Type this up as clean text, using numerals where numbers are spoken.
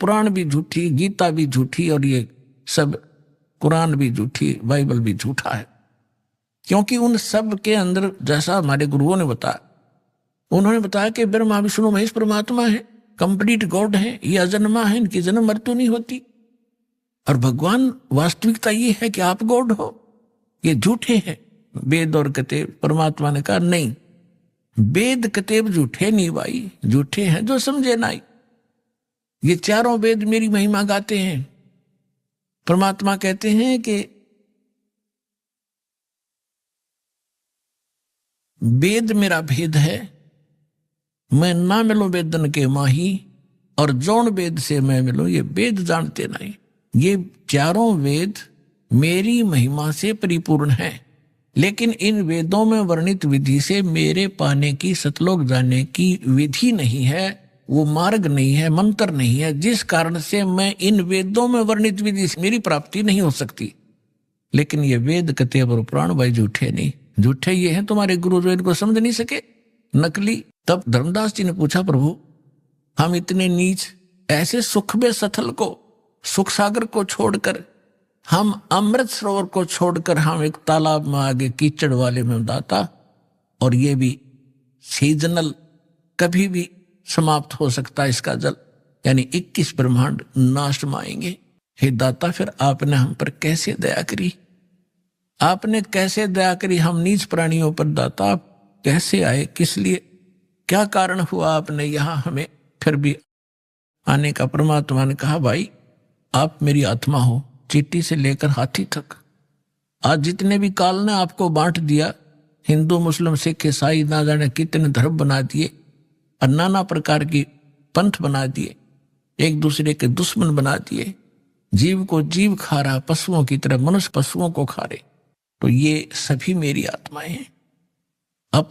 पुराण भी झूठी, गीता भी झूठी, और ये सब कुरान भी झूठी, बाइबल भी झूठा है। क्योंकि उन सब के अंदर, जैसा हमारे गुरुओं ने बताया, उन्होंने बताया कि ब्रह्मा विष्णु महेश परमात्मा है, कंप्लीट गॉड है, ये अजन्मा है, इनकी जन्म मृत्यु नहीं होती। और भगवान, वास्तविकता ये है कि आप गॉड हो, ये झूठे हैं वेद और कतेब। परमात्मा ने कहा नहीं, वेद कतेब झूठे नहीं भाई, झूठे हैं जो समझे नाई। ये चारों वेद मेरी महिमा गाते हैं। परमात्मा कहते हैं कि वेद मेरा भेद है, मैं ना मिलूं वेदन के माही, और जौन वेद से मैं मिलूं ये वेद जानते नहीं। ये चारों वेद मेरी महिमा से परिपूर्ण हैं, लेकिन इन वेदों में वर्णित विधि से मेरे पाने की, सतलोक जाने की विधि नहीं है, वो मार्ग नहीं है, मंत्र नहीं है, जिस कारण से मैं इन वेदों में वर्णित विधि से मेरी प्राप्ति नहीं हो सकती। लेकिन ये वेद कतेब और पुराण भाई झूठे नहीं, झूठे ये हैं तुम्हारे गुरु जो इनको समझ नहीं सके, नकली। तब धर्मदास जी ने पूछा, प्रभु हम इतने नीच, ऐसे सुख में सथल को, सुख सागर को छोड़कर, हम अमृत सरोवर को छोड़कर हम एक तालाब में आगे कीचड़ वाले में दाता, और ये भी सीजनल, कभी भी समाप्त हो सकता है इसका जल, यानी 21 ब्रह्मांड नाश में आएंगे। हे दाता, फिर आपने हम पर कैसे दया करी, आपने कैसे दया करी हम नीच प्राणियों पर दाता, आप कैसे आए, किस लिए, क्या कारण हुआ आपने यहाँ हमें फिर भी आने का। परमात्मा ने कहा, भाई आप मेरी आत्मा हो, चींटी से लेकर हाथी तक। आज जितने भी काल ने आपको बांट दिया, हिंदू मुस्लिम सिख ईसाई ना जाने कितने धर्म बना दिए, और नाना प्रकार की पंथ बना दिए, एक दूसरे के दुश्मन बना दिए, जीव को जीव खा रहा, पशुओं की तरह मनुष्य पशुओं को खा रहे, तो ये सभी मेरी आत्माएं हैं। अपने